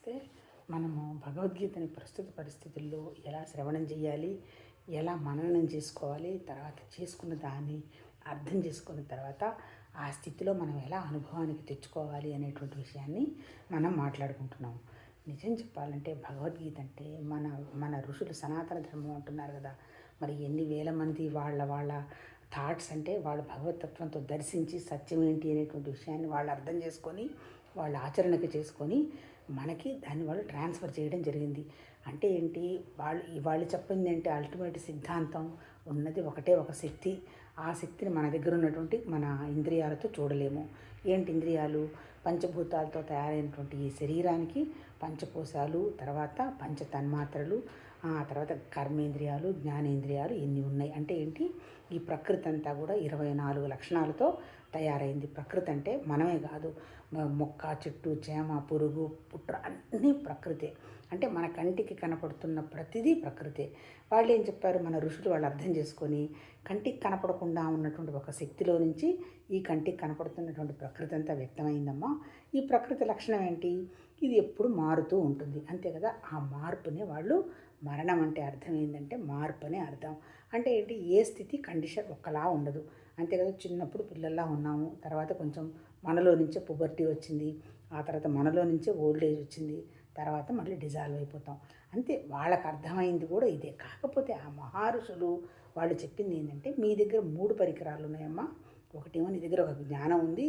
నమస్తే. మనము భగవద్గీతని ప్రస్తుత పరిస్థితుల్లో ఎలా శ్రవణం చేయాలి, ఎలా మననం చేసుకోవాలి, తర్వాత చేసుకున్న దాన్ని అర్థం చేసుకున్న తర్వాత ఆ స్థితిలో మనం ఎలా అనుభవానికి తెచ్చుకోవాలి అనేటువంటి విషయాన్ని మనం మాట్లాడుకుంటున్నాం. నిజం చెప్పాలంటే భగవద్గీత అంటే మన మన ఋషులు సనాతన ధర్మం అంటున్నారు కదా. మరి ఎన్ని వేల మంది వాళ్ళ థాట్స్ అంటే వాళ్ళు భగవతత్వంతో దర్శించి సత్యం ఏంటి అనేటువంటి విషయాన్ని వాళ్ళు అర్థం చేసుకొని వాళ్ళు ఆచరణకి చేసుకొని మనకి దాన్ని వాళ్ళు ట్రాన్స్ఫర్ చేయడం జరిగింది. అంటే ఏంటి, వాళ్ళు చెప్పింది ఏంటి, అల్టిమేట్ సిద్ధాంతం ఉన్నది ఒకటే ఒక శక్తి. ఆ శక్తిని మన దగ్గర ఉన్నటువంటి మన ఇంద్రియాలతో చూడలేము. ఏంటి ఇంద్రియాలు? పంచభూతాలతో తయారైనటువంటి ఈ శరీరానికి పంచకోశాలు, తర్వాత పంచ తన్మాత్రలు, ఆ తర్వాత కర్మేంద్రియాలు, జ్ఞానేంద్రియాలు ఎన్ని ఉన్నాయి. అంటే ఏంటి, ఈ ప్రకృతి అంతా కూడా 24 లక్షణాలతో తయారైంది. ప్రకృతి అంటే మనమే కాదు, మొక్క, చెట్టు, చేమ, పురుగు, పుట్ర అన్నీ ప్రకృతే. అంటే మన కంటికి కనపడుతున్న ప్రతిదీ ప్రకృతే. వాళ్ళు ఏం చెప్పారు, మన ఋషులు వాళ్ళు అర్థం చేసుకొని కంటికి కనపడకుండా ఉన్నటువంటి ఒక శక్తిలో నుంచి ఈ కంటికి కనపడుతున్నటువంటి ప్రకృతి అంతా వ్యక్తమైందమ్మా. ఈ ప్రకృతి లక్షణం ఏంటి, ఇది ఎప్పుడు మారుతూ ఉంటుంది, అంతే కదా. ఆ మార్పునే వాళ్ళు మరణం అంటే అర్థం ఏంటంటే మార్పు అనే అర్థం. అంటే ఏంటి, ఏ స్థితి కండిషన్ ఒక్కలా ఉండదు, అంతే కదా. చిన్నప్పుడు పిల్లల్లా ఉన్నాము, తర్వాత కొంచెం మనలో నుంచే పుబర్టీ వచ్చింది, ఆ తర్వాత మనలో నుంచే ఓల్డ్ ఏజ్ వచ్చింది, తర్వాత మళ్ళీ డిజాల్వ్ అయిపోతాం, అంతే. వాళ్ళకి అర్థమైంది కూడా ఇదే. కాకపోతే ఆ మహర్షులు వాళ్ళు చెప్పింది ఏంటంటే, మీ దగ్గర 3 పరికరాలు ఉన్నాయమ్మా. ఒకటేమో నీ దగ్గర ఒక జ్ఞానం ఉంది,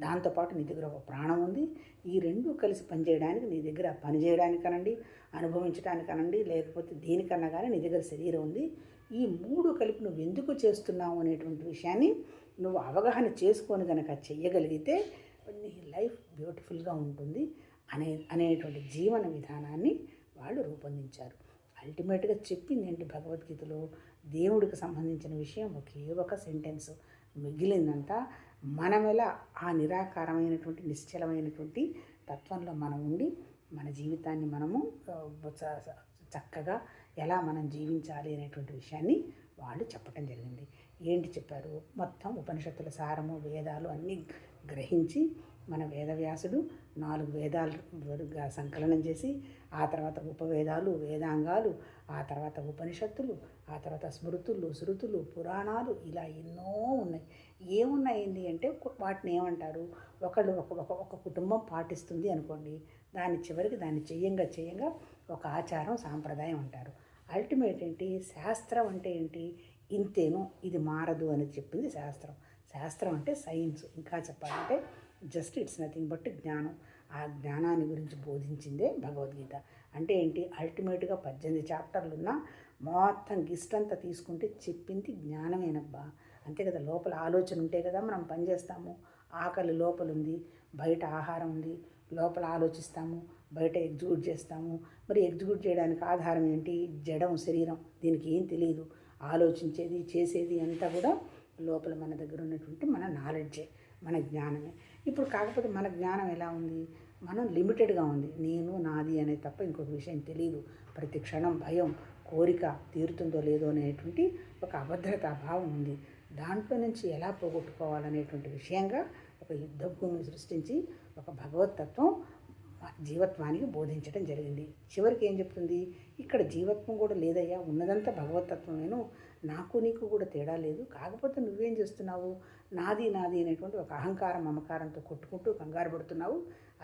దాంతోపాటు నీ దగ్గర ఒక ప్రాణం ఉంది. ఈ రెండు కలిసి పనిచేయడానికి నీ దగ్గర పని చేయడానికనండి, అనుభవించడానికనండి, లేకపోతే దేనికన్నా కానీ నీ దగ్గర శరీరం ఉంది. ఈ 3 కలిపి నువ్వు ఎందుకు చేస్తున్నావు అనేటువంటి విషయాన్ని నువ్వు అవగాహన చేసుకొని కనుక చెయ్యగలిగితే నీ లైఫ్ బ్యూటిఫుల్గా ఉంటుంది అనేటువంటి జీవన విధానాన్ని వాళ్ళు రూపొందించారు. అల్టిమేట్గా చెప్పింది ఏంటి భగవద్గీతలో, దేవుడికి సంబంధించిన విషయం ఒకే ఒక సెంటెన్స్. మిగిలిందంతా మనం ఎలా ఆ నిరాకారమైనటువంటి నిశ్చలమైనటువంటి తత్వంలో మనం ఉండి మన జీవితాన్ని మనము చక్కగా ఎలా మనం జీవించాలి అనేటువంటి విషయాన్ని వాళ్ళు చెప్పటం జరిగింది. ఏంటి చెప్పారు, మొత్తం ఉపనిషత్తుల సారము, వేదాలు అన్నీ గ్రహించి మన వేదవ్యాసుడు 4 వేదాలుగా సంకలనం చేసి, ఆ తర్వాత ఉపవేదాలు, వేదాంగాలు, ఆ తర్వాత ఉపనిషత్తులు, ఆ తర్వాత స్మృతులు, శృతులు, పురాణాలు, ఇలా ఎన్నో ఉన్నాయి. ఏమున్నాయింది అంటే వాటిని ఏమంటారు, ఒకళ్ళు ఒక కుటుంబం పాటిస్తుంది అనుకోండి, దాని చివరికి దాన్ని చెయ్యంగా ఒక ఆచారం, సాంప్రదాయం అంటారు. అల్టిమేట్ ఏంటి, శాస్త్రం అంటే ఏంటి, ఇంతేను, ఇది మారదు అని చెప్పింది శాస్త్రం. శాస్త్రం అంటే సైన్స్. ఇంకా చెప్పాలంటే జస్ట్ ఇట్స్ నథింగ్ బట్ జ్ఞానం. ఆ జ్ఞానాన్ని గురించి బోధించిందే భగవద్గీత. అంటే ఏంటి, అల్టిమేట్గా 18 చాప్టర్లు ఉన్న మొత్తం గిస్టంతా తీసుకుంటే చెప్పింది జ్ఞానమేనబ్బా, అంతే కదా. లోపల ఆలోచన ఉంటే కదా మనం పనిచేస్తాము. ఆకలి లోపల ఉంది, బయట ఆహారం ఉంది, లోపల ఆలోచిస్తాము, బయట ఎగ్జిక్యూట్ చేస్తాము. మరి ఎగ్జిక్యూట్ చేయడానికి ఆధారం ఏంటి, జడం, శరీరం. దీనికి ఏం తెలియదు, ఆలోచించేది చేసేది అంతా కూడా లోపల మన దగ్గర ఉన్నటువంటి మన నాలెడ్జే, మన జ్ఞానమే. ఇప్పుడు కాకపోతే మన జ్ఞానం ఎలా ఉంది, మనం లిమిటెడ్గా ఉంది. నేను నాది అనే తప్ప ఇంకొక విషయం తెలియదు. ప్రతి క్షణం భయం, కోరిక తీరుతుందో లేదో అనేటువంటి ఒక అభద్రతా భావం ఉంది. దాంట్లో నుంచి ఎలా పోగొట్టుకోవాలనేటువంటి విషయంగా ఒక యుద్ధ భూమిని సృష్టించి ఒక భగవతత్వం జీవత్వానికి బోధించడం జరిగింది. చివరికి ఏం చెప్తుంది, ఇక్కడ జీవత్వం కూడా లేదయ్యా, ఉన్నదంతా భగవతత్వమేను, నాకు నీకు కూడా తేడా లేదు. కాకపోతే నువ్వేం చేస్తున్నావు, నాది అనేటువంటి ఒక అహంకారం, మమకారంతో కొట్టుకుంటూ కంగారు పడుతున్నావు.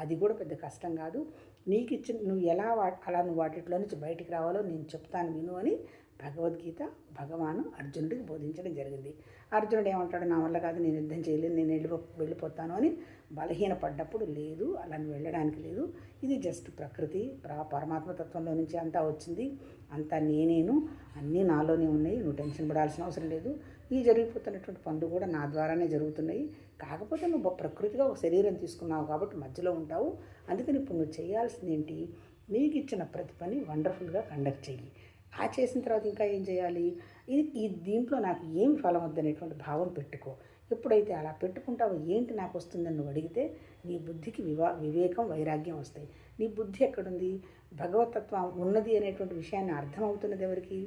అది కూడా పెద్ద కష్టం కాదు. నీకు ఇచ్చిన నువ్వు ఎలా అలా నువ్వు వాటిలో నుంచి బయటికి రావాలో నేను చెప్తాను విను అని భగవద్గీత భగవాను అర్జునుడికి బోధించడం జరిగింది. అర్జునుడు ఏమంటాడు, నా వల్ల కాదు, నేను యుద్ధం చేయలేను, నేను వెళ్ళిపోతాను అని బలహీనపడ్డప్పుడు, లేదు అలా వెళ్ళడానికి లేదు, ఇది జస్ట్ ప్రకృతి, పరమాత్మ తత్వంలో నుంచి అంతా వచ్చింది, అంతా నేనేను, అన్నీ నాలోనే ఉన్నాయి, నువ్వు టెన్షన్ పడాల్సిన అవసరం లేదు, ఈ జరిగిపోతున్నటువంటి పనులు కూడా నా ద్వారానే జరుగుతున్నాయి. కాకపోతే నువ్వు ప్రకృతిగా ఒక శరీరం తీసుకున్నావు కాబట్టి మధ్యలో ఉంటావు. అందుకని ఇప్పుడు నువ్వు చేయాల్సింది ఏంటి, నీకు ఇచ్చిన ప్రతి పని వండర్ఫుల్గా కండక్ట్ చెయ్యి. ఆ చేసిన తర్వాత ఇంకా ఏం చేయాలి, ఈ దీంట్లో నాకు ఏం ఫలం వద్దనేటువంటి భావం పెట్టుకో. ఎప్పుడైతే అలా పెట్టుకుంటావో ఏంటి నాకు వస్తుందని నువ్వు అడిగితే నీ బుద్ధికి వివేకం, వైరాగ్యం వస్తాయి. నీ బుద్ధి ఎక్కడుంది, భగవతత్వం ఉన్నది అనేటువంటి విషయాన్ని అర్థమవుతున్నది ఎవరికి,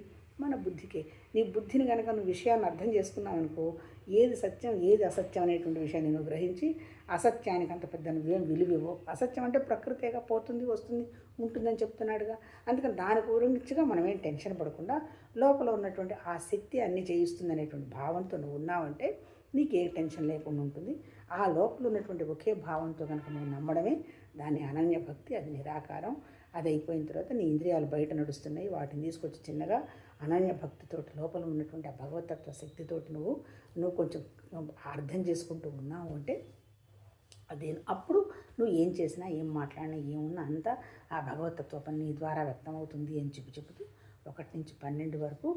మన బుద్ధికే. నీ బుద్ధిని కనుక నువ్వు విషయాన్ని అర్థం చేసుకున్నావు అనుకో, ఏది సత్యం ఏది అసత్యం అనేటువంటి విషయాన్ని నువ్వు గ్రహించి అసత్యానికి అంత పెద్ద నువ్వేం విలువివ్వవు. అసత్యం అంటే ప్రకృతిగా పోతుంది వస్తుంది ఉంటుందని చెప్తున్నాడుగా. అందుకని దాని గురించిగా మనం ఏం టెన్షన్ పడకుండా లోపల ఉన్నటువంటి ఆ శక్తి అన్నీ చేయిస్తుంది అనేటువంటి భావంతో నువ్వు ఉన్నావంటే నీకు ఏ టెన్షన్ లేకుండా ఉంటుంది. ఆ లోపల ఉన్నటువంటి ఒకే భావంతో కనుక నువ్వు నమ్మడమే దాని అనన్య భక్తి. అది నిరాకారం. అది అయిపోయిన తర్వాత నీ ఇంద్రియాలు బయట నడుస్తున్నాయి, వాటిని తీసుకొచ్చి చిన్నగా అనన్య భక్తితోటి లోపల ఉన్నటువంటి ఆ భగవతత్వ శక్తితోటి నువ్వు కొంచెం అర్థం చేసుకుంటూ ఉన్నావు అంటే అదే అప్పుడు నువ్వు ఏం చేసినా ఏం మాట్లాడినా ఏమున్నా అంతా ఆ భగవతత్వ పని నీ ద్వారా వ్యక్తమవుతుంది అని చెబుతూ 1 నుంచి 12 వరకు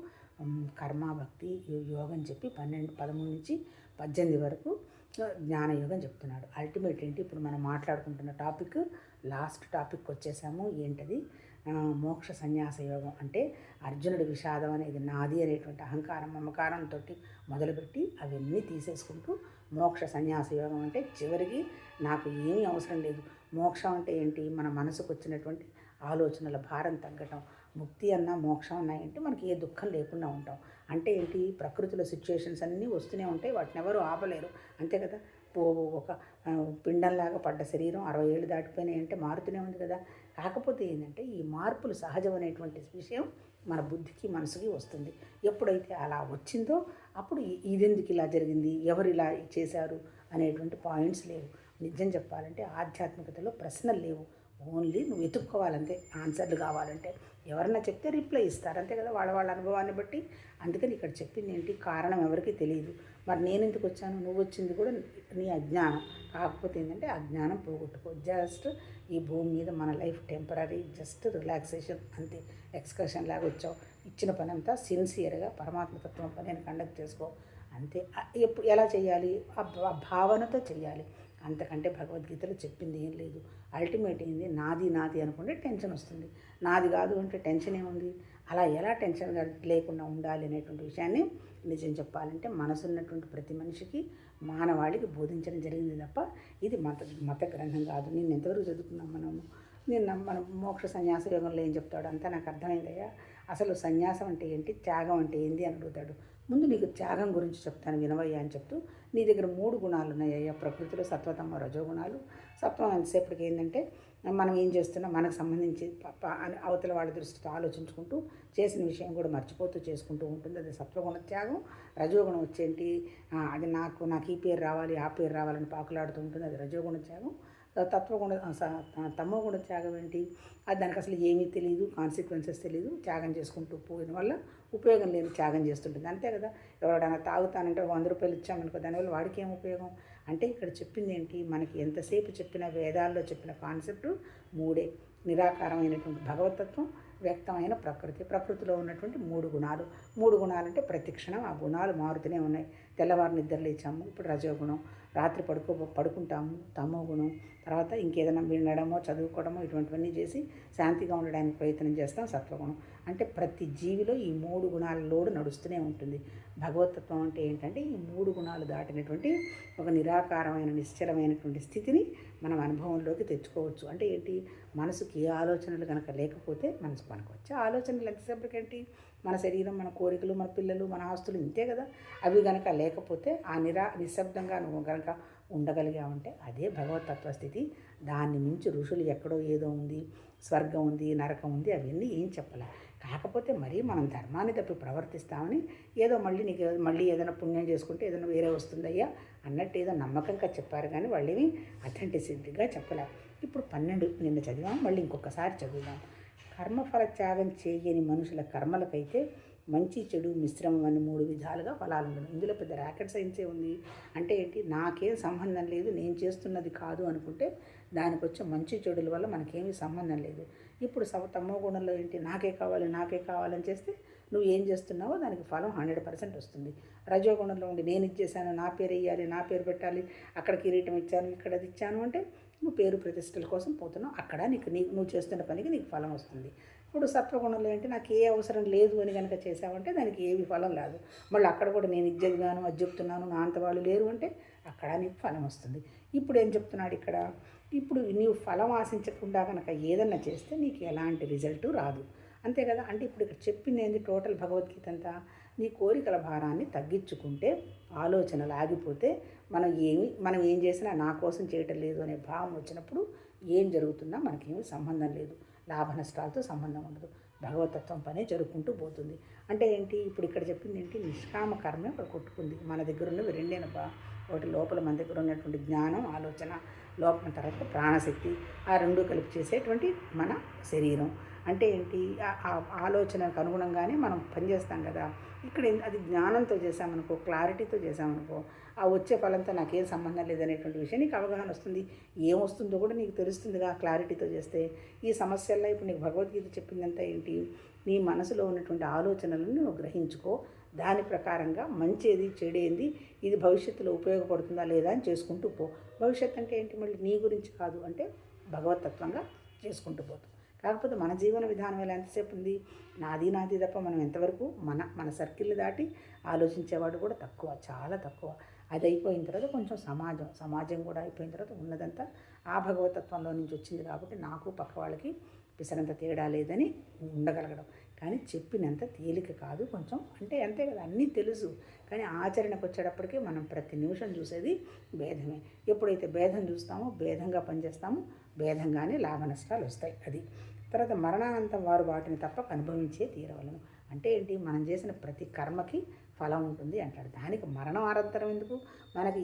కర్మ భక్తి యోగం చెప్పి 13 నుంచి 18 వరకు జ్ఞానయోగం చెప్తున్నాడు. అల్టిమేట్ ఏంటి, ఇప్పుడు మనం మాట్లాడుకుంటున్న టాపిక్ లాస్ట్ టాపిక్ వచ్చేసాము. ఏంటది? మోక్ష సన్యాస యోగం. అంటే అర్జునుడి విషాదం అనేది నాది అనేటువంటి అహంకారం మమకారంతో మొదలుపెట్టి అవన్నీ తీసేసుకుంటూ మోక్ష సన్యాస యోగం అంటే చివరికి నాకు ఏమీ అవసరం లేదు. మోక్షం అంటే ఏంటి? మన మనసుకు వచ్చినటువంటి ఆలోచనల భారం తగ్గటం. ముక్తి అన్నా మోక్షం అన్నా ఏంటి, మనకి ఏ దుఃఖం లేకుండా ఉంటాం. అంటే ఏంటి? ప్రకృతిలో సిచ్యుయేషన్స్ అన్నీ వస్తూనే ఉంటాయి, వాటిని ఎవరు ఆపలేరు, అంతే కదా. ఒక పిండంలాగా పడ్డ శరీరం 60 ఏళ్ళు దాటిపోయినాయి అంటే మారుతూనే ఉంది కదా. కాకపోతే ఏంటంటే ఈ మార్పులు సహజం అనేటువంటి విషయం మన బుద్ధికి మనసుకి వస్తుంది. ఎప్పుడైతే అలా వచ్చిందో అప్పుడు ఇదెందుకు ఇలా జరిగింది, ఎవరు ఇలా చేశారు అనేటువంటి పాయింట్స్ లేవు. నిజం చెప్పాలంటే ఆధ్యాత్మికతలో ప్రశ్నలు లేవు. ఓన్లీ నువ్వు వెతుక్కోవాలంతే. ఆన్సర్లు కావాలంటే ఎవరన్నా చెప్తే రిప్లై ఇస్తారు, అంతే కదా, వాళ్ళ అనుభవాన్ని బట్టి. అందుకని ఇక్కడ చెప్పింది ఏంటి? కారణం ఎవరికి తెలియదు. మరి నేను ఎందుకు వచ్చాను? నువ్వు వచ్చింది కూడా నీ అజ్ఞానం. కాకపోతే ఏంటంటే అజ్ఞానం పోగొట్టుకో. జస్ట్ ఈ భూమి మీద మన లైఫ్ టెంపరీ, జస్ట్ రిలాక్సేషన్ అంతే. ఎక్స్కర్షన్ లాగా వచ్చావు, ఇచ్చిన పని అంతా సిన్సియర్గా పరమాత్మతత్వం పని అని కండక్ట్ చేసుకో అంతే. ఎప్పుడు ఎలా చేయాలి? ఆ భావనతో చేయాలి. అంతకంటే భగవద్గీతలో చెప్పింది ఏం లేదు. అల్టిమేట్ ఏంది? నాది నాది అనుకుంటే టెన్షన్ వస్తుంది, నాది కాదు అంటే టెన్షన్ ఏముంది? అలా ఎలా టెన్షన్ లేకుండా ఉండాలి అనేటువంటి విషయాన్ని నిజం చెప్పాలంటే మనసున్నటువంటి ప్రతి మనిషికి మానవాళికి బోధించడం జరిగింది తప్ప ఇది మత గ్రంథం కాదు. నేను ఎంతవరకు చదువుకున్నాం మనం మోక్ష సన్యాస యోగంలో ఏం చెప్తాడు అంతా నాకు అర్థమైందయ్యా. అసలు సన్యాసం అంటే ఏంటి, త్యాగం అంటే ఏంటి అని అడుగుతాడు. ముందు నీకు త్యాగం గురించి చెప్తాను వినవయ్యా అని చెప్తూ, నీ దగ్గర 3 గుణాలు ఉన్నాయ్యా ప్రకృతిలో, సత్వతమ రజోగుణాలు. సత్వం ఎంతసేపటికి ఏంటంటే మనం ఏం చేస్తున్నా మనకు సంబంధించి అవతల వాళ్ళ దృష్టితో ఆలోచించుకుంటూ చేసిన విషయం కూడా మర్చిపోతూ చేసుకుంటూ ఉంటుంది, అది సత్వగుణ త్యాగం. రజోగుణం వచ్చేంటి, అది నాకు ఈ పేరు రావాలి ఆ పేరు రావాలని పాకులాడుతూ ఉంటుంది, అది రజోగుణ త్యాగం. తమోగుణ త్యాగం ఏంటి? అది దానికి అసలు ఏమీ తెలియదు, కాన్సిక్వెన్సెస్ తెలియదు, త్యాగం చేసుకుంటూ పోయిన వల్ల ఉపయోగం లేని త్యాగం చేస్తుంటుంది, అంతే కదా. ఎవరైనా తాగుతానంటే 100 రూపాయలు ఇచ్చామనుకో, దానివల్ల వాడికి ఏం ఉపయోగం? అంటే ఇక్కడ చెప్పింది ఏంటి? మనకి ఎంతసేపు చెప్పిన వేదాల్లో చెప్పిన కాన్సెప్ట్ 3 నిరాకారమైనటువంటి భగవతత్వం, వ్యక్తమైన ప్రకృతిలో ఉన్నటువంటి 3 గుణాలు. 3 గుణాలు అంటే ప్రతిక్షణం ఆ గుణాలు మారుతూనే ఉన్నాయి. తెల్లవారు నిద్ర లేచాము, ఇప్పుడు రజోగుణం. రాత్రి పడుకుంటాము, తమో గుణం. తర్వాత ఇంకేదైనా వినడమో చదువుకోవడమో ఇటువంటివన్నీ చేసి శాంతిగా ఉండడానికి ప్రయత్నం చేస్తాం, సత్వగుణం. అంటే ప్రతి జీవిలో ఈ 3 గుణాల లోడు నడుస్తూనే ఉంటుంది. భగవతత్వం అంటే ఏంటంటే ఈ 3 గుణాలు దాటినటువంటి ఒక నిరాకారమైన నిశ్చలమైనటువంటి స్థితిని మనం అనుభవంలోకి తెచ్చుకోవచ్చు. అంటే ఏంటి? మనసుకి ఏ ఆలోచనలు కనుక లేకపోతే మనసు పనుకోవచ్చు. ఆలోచనలు ఎంతసేపటికేంటి? మన శరీరం, మన కోరికలు, మన పిల్లలు, మన ఆస్తులు ఇంతే కదా. అవి కనుక లేకపోతే ఆ నిశ్శబ్దంగా నువ్వు కనుక ఉండగలిగామంటే అదే భగవతత్వ స్థితి. దాన్ని మించి ఋషులు ఎక్కడో ఏదో ఉంది, స్వర్గం ఉంది, నరకం ఉంది, అవన్నీ ఏం చెప్పలే. కాకపోతే మరీ మనం ధర్మాన్ని తప్పి ప్రవర్తిస్తామని ఏదో మళ్ళీ ఏదైనా పుణ్యం చేసుకుంటే ఏదైనా వేరే వస్తుందయ్యా అన్నట్టు ఏదో నమ్మకంగా చెప్పారు, కానీ వాళ్ళేమి అథెంటిసిటీగా చెప్పలే. ఇప్పుడు 12 నిన్న చదివాం, మళ్ళీ ఇంకొకసారి చదువుదాం. కర్మఫల త్యాగం చేయని మనుషుల కర్మలకైతే మంచి చెడు మిశ్రమం అని 3 విధాలుగా ఫలాలు ఉండను. ఇందులో పెద్ద రాకెట్ సైన్సే ఉంది. అంటే ఏంటి? నాకేం సంబంధం లేదు, నేను చేస్తున్నది కాదు అనుకుంటే దానికి వచ్చే మంచి చెడుల వల్ల మనకేమీ సంబంధం లేదు. ఇప్పుడు తమో గుణంలో ఏంటి? నాకే కావాలని చేస్తే నువ్వు ఏం చేస్తున్నావో దానికి ఫలం 100% వస్తుంది. రజోగుణంలో ఉండి నేను ఇచ్చేసాను, నా పేరు వేయాలి, నా పేరు పెట్టాలి, అక్కడ కిరీటం ఇచ్చాను, ఇక్కడ అది ఇచ్చాను అంటే నువ్వు పేరు ప్రతిష్టల కోసం పోతున్నావు. అక్కడ నువ్వు చేస్తున్న పనికి నీకు ఫలం వస్తుంది. ఇప్పుడు సత్వగుణంలో ఏంటి? నాకు ఏ అవసరం లేదు అని కనుక చేసావంటే దానికి ఏమి ఫలం లేదు. మళ్ళీ అక్కడ కూడా నేను ఇది చదివాను, అది చెప్తున్నాను, నా అంత వాళ్ళు లేరు అంటే అక్కడ నీకు ఫలం వస్తుంది. ఇప్పుడు ఏం చెప్తున్నాడు ఇక్కడ? ఇప్పుడు నీవు ఫలం ఆశించకుండా కనుక ఏదన్నా చేస్తే నీకు ఎలాంటి రిజల్ట్ రాదు. అంతే కదా. అంటే ఇప్పుడు ఇక్కడ చెప్పింది ఏంది టోటల్ భగవద్గీత అంతా, నీ కోరికల భారాన్ని తగ్గించుకుంటే, ఆలోచనలు ఆగిపోతే, మనం ఏం చేసినా నా కోసం చేయటం లేదు అనే భావం వచ్చినప్పుడు ఏం జరుగుతున్నా మనకేమీ సంబంధం లేదు, లాభ నష్టాలతో సంబంధం ఉండదు, భగవతత్వం పనే జరుపుకుంటూ పోతుంది. అంటే ఏంటి, ఇప్పుడు ఇక్కడ చెప్పింది ఏంటి, నిష్కామ కర్మే ఇక్కడ కొట్టుకుంది. మన దగ్గర ఉన్నవి రెండేనబ్బా. ఒకటి లోపల మన దగ్గర ఉన్నటువంటి జ్ఞానం, ఆలోచన, లోపల తర్వాత ప్రాణశక్తి, ఆ రెండు కలిపి చేసేటువంటి మన శరీరం. అంటే ఏంటి, ఆ ఆలోచనకు అనుగుణంగానే మనం పనిచేస్తాం కదా. ఇక్కడ అది జ్ఞానంతో చేసామనుకో, క్లారిటీతో చేసామనుకో, ఆ వచ్చే ఫలంతో నాకేం సంబంధం లేదనేటువంటి విషయం నీకు అవగాహన వస్తుంది. ఏమొస్తుందో కూడా నీకు తెలుస్తుందిగా క్లారిటీతో చేస్తే. ఈ సమస్యల్లో ఇప్పుడు నీకు భగవద్గీత చెప్పిందంతా ఏంటి, నీ మనసులో ఉన్నటువంటి ఆలోచనలను నువ్వు గ్రహించుకో, దాని ప్రకారంగా మంచిది చెడేంది, ఇది భవిష్యత్తులో ఉపయోగపడుతుందా లేదా అని చేసుకుంటూ పో. భవిష్యత్తు అంటే ఏంటి, మళ్ళీ నీ గురించి కాదు, అంటే భగవతత్వంగా చేసుకుంటూ పోతాం. కాకపోతే మన జీవన విధానం ఎలా ఎంతసేపు ఉంది, నాది తప్ప మనం ఎంతవరకు మన సర్కిల్ దాటి ఆలోచించేవాడు కూడా తక్కువ, చాలా తక్కువ. అది అయిపోయిన తర్వాత కొంచెం సమాజం కూడా అయిపోయిన తర్వాత ఉన్నదంతా ఆ భగవతత్వంలో నుంచి వచ్చింది. కాబట్టి నాకు పక్క వాళ్ళకి పిసరంత తేడా లేదని ఉండగలగడం. కానీ చెప్పినంత తేలిక కాదు కొంచెం, అంటే అంతే కదా, అన్నీ తెలుసు. కానీ ఆచరణకు వచ్చేటప్పటికీ మనం ప్రతి నిమిషం చూసేది భేదమే. ఎప్పుడైతే భేదం చూస్తామో, భేదంగా పనిచేస్తామో, భేదంగానే లాభ నష్టాలు వస్తాయి. అది తర్వాత మరణానంతం వారు వాటిని తప్పక అనుభవించే తీరవలను. అంటే ఏంటి, మనం చేసిన ప్రతి కర్మకి ఫలం ఉంటుంది అంటాడు. దానికి మరణం అనంతరం ఎందుకు, మనకి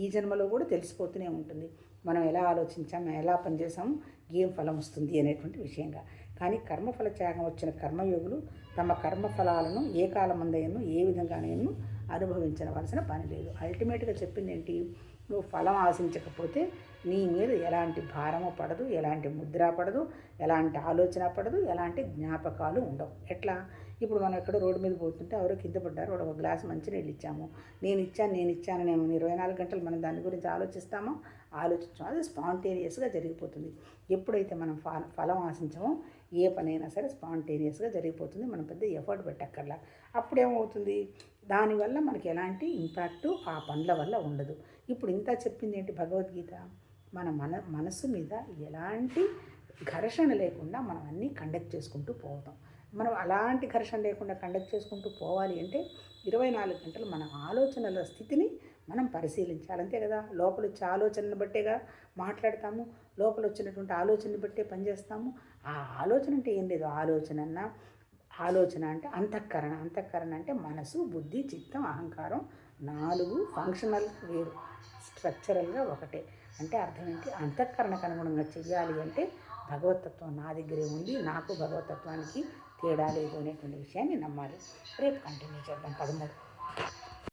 ఈ జన్మలో కూడా తెలిసిపోతూనే ఉంటుంది. మనం ఎలా ఆలోచించాము, ఎలా పనిచేసాము, ఏం ఫలం వస్తుంది అనేటువంటి విషయంగా. కానీ కర్మఫల త్యాగం వచ్చిన కర్మయోగులు తమ కర్మఫలాలను ఏ కాలమందైనను ఏ విధంగానైనా అనుభవించవలసిన పని లేదు. అల్టిమేట్గా చెప్పింది ఏంటి, నువ్వు ఫలం ఆశించకపోతే నీ మీద ఎలాంటి భారము పడదు, ఎలాంటి ముద్ర పడదు, ఎలాంటి ఆలోచన పడదు, ఎలాంటి జ్ఞాపకాలు ఉండవు. ఎట్లా, ఇప్పుడు మనం ఎక్కడో రోడ్డు మీద పోతుంటే ఎవరో కింద పడ్డారు, ఒక గ్లాస్ మంచినీళ్ళు ఇచ్చాము, నేను ఇచ్చాను 24 గంటలు మనం దాని గురించి ఆలోచిస్తామో, ఆలోచించాము, అది స్పాంటేనియస్గా జరిగిపోతుంది. ఎప్పుడైతే మనం ఫలం ఆశించామో ఏ పనైనా సరే స్పాంటేనియస్గా జరిగిపోతుంది, మనం పెద్ద ఎఫర్ట్ పెట్టక్కర్లా. అప్పుడేమవుతుంది, దానివల్ల మనకి ఎలాంటి ఇంపాక్టు ఆ పనుల వల్ల ఉండదు. ఇప్పుడు ఇంత చెప్పింది ఏంటి భగవద్గీత, మన మనస్సు మీద ఎలాంటి ఘర్షణ లేకుండా మనం అన్నీ కండక్ట్ చేసుకుంటూ పోతాం. మనం అలాంటి ఘర్షణ లేకుండా కండక్ట్ చేసుకుంటూ పోవాలి అంటే 24 గంటలు మన ఆలోచనల స్థితిని మనం పరిశీలించాలి. అంతే కదా, లోపల వచ్చే ఆలోచనను బట్టేగా మాట్లాడతాము, లోపల వచ్చినటువంటి ఆలోచనని బట్టే పనిచేస్తాము. ఆ ఆలోచన అంటే ఏం లేదు, ఆలోచన అంటే అంతఃకరణ అంటే మనసు, బుద్ధి, చిత్తం, అహంకారం 4 ఫంక్షనల్ వేరు, స్ట్రక్చరల్గా ఒకటే. అంటే అర్థం ఏంటి, అంతఃకరణకు అనుగుణంగా చెయ్యాలి అంటే భగవతత్వం నా దగ్గరే ఉంది, నాకు భగవతత్వానికి తేడా లేదు అనేటువంటి విషయాన్ని నమ్మాలి. రేపు కంటిన్యూ చేద్దాం 13.